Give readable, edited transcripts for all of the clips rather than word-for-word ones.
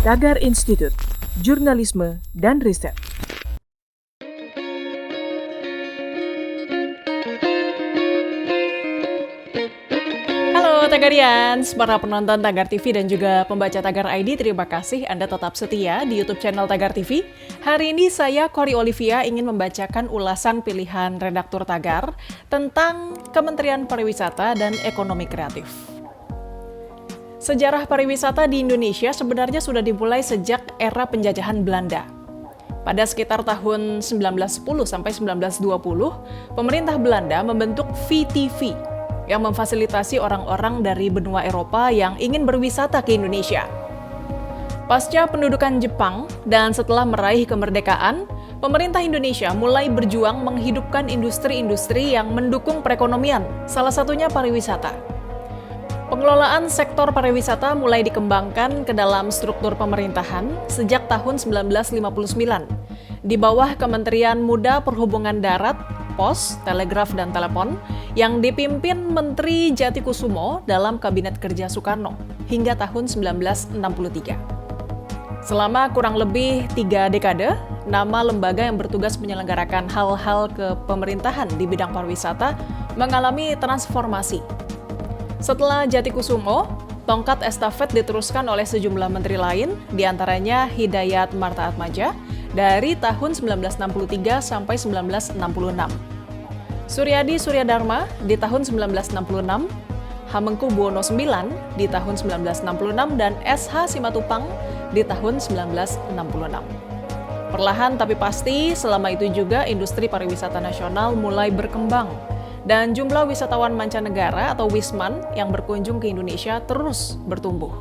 Tagar Institute, Jurnalisme dan Riset. Halo Tagarians, para penonton Tagar TV dan juga pembaca Tagar ID, terima kasih Anda tetap setia di YouTube channel Tagar TV. Hari ini saya, Kori Olivia, ingin membacakan ulasan pilihan redaktur Tagar tentang Kementerian Pariwisata dan Ekonomi Kreatif. Sejarah pariwisata di Indonesia sebenarnya sudah dimulai sejak era penjajahan Belanda. Pada sekitar tahun 1910 sampai 1920, pemerintah Belanda membentuk VTV yang memfasilitasi orang-orang dari benua Eropa yang ingin berwisata ke Indonesia. Pasca pendudukan Jepang dan setelah meraih kemerdekaan, pemerintah Indonesia mulai berjuang menghidupkan industri-industri yang mendukung perekonomian, salah satunya pariwisata. Pengelolaan sektor pariwisata mulai dikembangkan ke dalam struktur pemerintahan sejak tahun 1959 di bawah Kementerian Muda Perhubungan Darat, Pos, Telegraf, dan Telepon yang dipimpin Menteri Jatikusumo dalam Kabinet Kerja Soekarno hingga tahun 1963. Selama kurang lebih 3 dekade, nama lembaga yang bertugas menyelenggarakan hal-hal kepemerintahan di bidang pariwisata mengalami transformasi. Setelah Jatikusumo, tongkat estafet diteruskan oleh sejumlah menteri lain, diantaranya Hidayat Marta Atmaja dari tahun 1963 sampai 1966. Suryadi Suryadharma di tahun 1966, Hamengkubuwono IX di tahun 1966, dan S.H. Simatupang di tahun 1966. Perlahan tapi pasti, selama itu juga industri pariwisata nasional mulai berkembang, dan jumlah wisatawan mancanegara atau Wisman yang berkunjung ke Indonesia terus bertumbuh.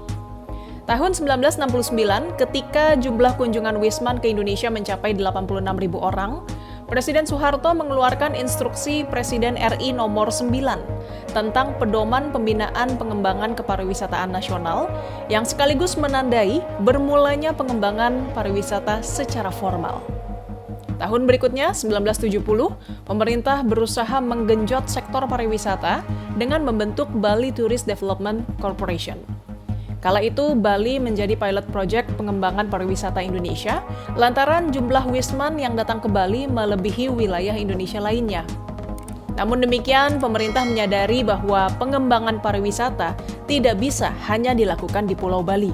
Tahun 1969, ketika jumlah kunjungan Wisman ke Indonesia mencapai 86.000 orang, Presiden Soeharto mengeluarkan instruksi Presiden RI nomor 9 tentang pedoman pembinaan pengembangan kepariwisataan nasional yang sekaligus menandai bermulanya pengembangan pariwisata secara formal. Tahun berikutnya, 1970, pemerintah berusaha menggenjot sektor pariwisata dengan membentuk Bali Tourist Development Corporation. Kala itu, Bali menjadi pilot project pengembangan pariwisata Indonesia, lantaran jumlah Wisman yang datang ke Bali melebihi wilayah Indonesia lainnya. Namun demikian, pemerintah menyadari bahwa pengembangan pariwisata tidak bisa hanya dilakukan di Pulau Bali.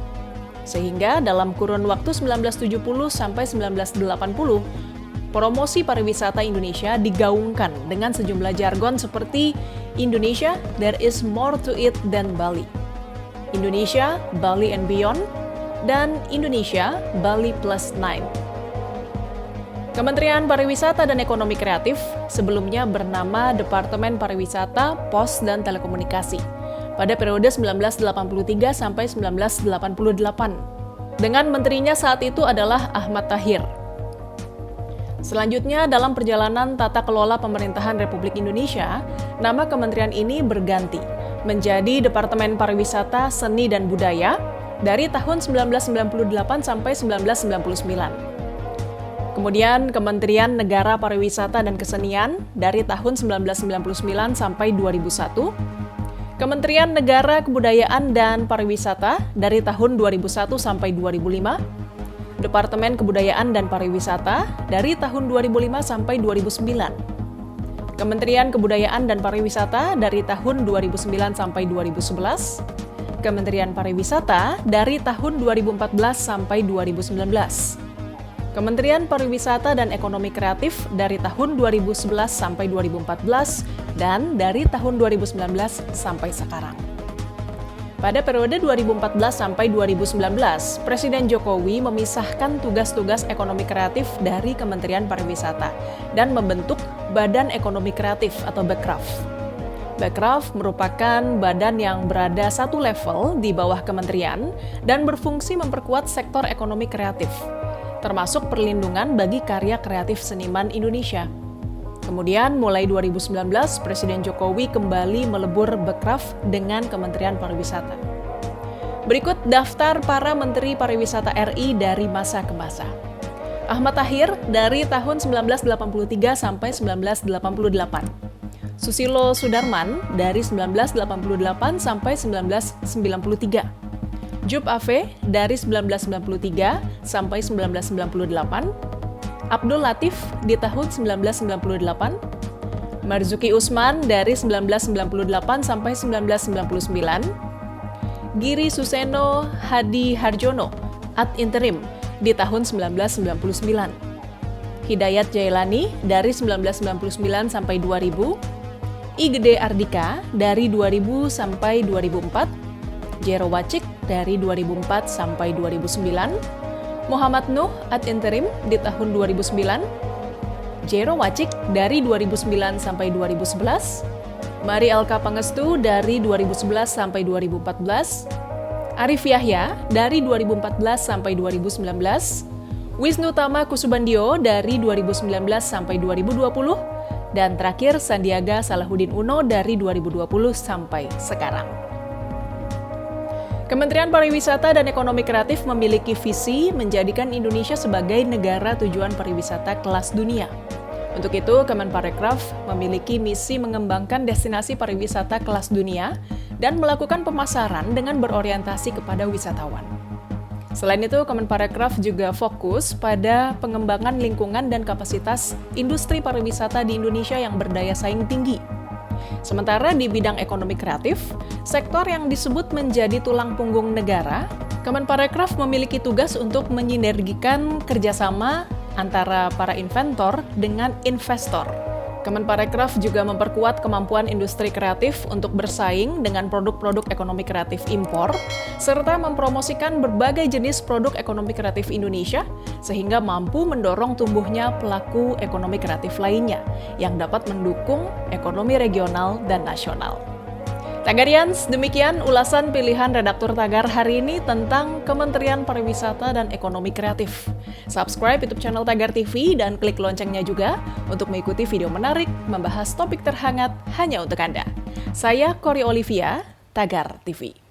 Sehingga dalam kurun waktu 1970 sampai 1980, promosi pariwisata Indonesia digaungkan dengan sejumlah jargon seperti Indonesia, there is more to it than Bali. Indonesia, Bali and Beyond, dan Indonesia, Bali Plus 9. Kementerian Pariwisata dan Ekonomi Kreatif sebelumnya bernama Departemen Pariwisata, Pos, dan Telekomunikasi pada periode 1983 sampai 1988. Dengan menterinya saat itu adalah Ahmad Tahir. Selanjutnya, dalam perjalanan tata kelola pemerintahan Republik Indonesia, nama kementerian ini berganti menjadi Departemen Pariwisata, Seni, dan Budaya dari tahun 1998 sampai 1999. Kemudian, Kementerian Negara Pariwisata dan Kesenian dari tahun 1999 sampai 2001. Kementerian Negara Kebudayaan dan Pariwisata dari tahun 2001 sampai 2005. Departemen Kebudayaan dan Pariwisata dari tahun 2005 sampai 2009. Kementerian Kebudayaan dan Pariwisata dari tahun 2009 sampai 2011. Kementerian Pariwisata dari tahun 2014 sampai 2019. Kementerian Pariwisata dan Ekonomi Kreatif dari tahun 2011 sampai 2014 dan dari tahun 2019 sampai sekarang. Pada periode 2014 sampai 2019, Presiden Jokowi memisahkan tugas-tugas ekonomi kreatif dari Kementerian Pariwisata dan membentuk Badan Ekonomi Kreatif atau Bekraf. Bekraf merupakan badan yang berada satu level di bawah kementerian dan berfungsi memperkuat sektor ekonomi kreatif, termasuk perlindungan bagi karya kreatif seniman Indonesia. Kemudian, mulai 2019, Presiden Jokowi kembali melebur Bekraf dengan Kementerian Pariwisata. Berikut daftar para Menteri Pariwisata RI dari masa ke masa. Ahmad Tahir dari tahun 1983 sampai 1988. Susilo Sudarman dari 1988 sampai 1993. Job Ave dari 1993 sampai 1998, Abdul Latif di tahun 1998, Marzuki Usman dari 1998 sampai 1999, Giri Suseno Hadi Harjono ad interim di tahun 1999, Hidayat Jailani dari 1999 sampai 2000, Igede Ardika dari 2000 sampai 2004, Jero Wacik dari 2004 sampai 2009, Muhammad Nuh ad interim di tahun 2009, Jero Wacik dari 2009 sampai 2011, Mari Elka Pangestu dari 2011 sampai 2014, Arif Yahya dari 2014 sampai 2019, Wisnu Tama Kusubandio dari 2019 sampai 2020, dan terakhir Sandiaga Salahuddin Uno dari 2020 sampai sekarang. Kementerian Pariwisata dan Ekonomi Kreatif memiliki visi menjadikan Indonesia sebagai negara tujuan pariwisata kelas dunia. Untuk itu, Kemenparekraf memiliki misi mengembangkan destinasi pariwisata kelas dunia dan melakukan pemasaran dengan berorientasi kepada wisatawan. Selain itu, Kemenparekraf juga fokus pada pengembangan lingkungan dan kapasitas industri pariwisata di Indonesia yang berdaya saing tinggi. Sementara di bidang ekonomi kreatif, sektor yang disebut menjadi tulang punggung negara, Kemenparekraf memiliki tugas untuk menyinergikan kerjasama antara para inventor dengan investor. Kemenparekraf juga memperkuat kemampuan industri kreatif untuk bersaing dengan produk-produk ekonomi kreatif impor, serta mempromosikan berbagai jenis produk ekonomi kreatif Indonesia, sehingga mampu mendorong tumbuhnya pelaku ekonomi kreatif lainnya, yang dapat mendukung ekonomi regional dan nasional. Tagarians, demikian ulasan pilihan redaktur Tagar hari ini tentang Kementerian Pariwisata dan Ekonomi Kreatif. Subscribe YouTube channel Tagar TV dan klik loncengnya juga untuk mengikuti video menarik membahas topik terhangat hanya untuk Anda. Saya Kori Olivia, Tagar TV.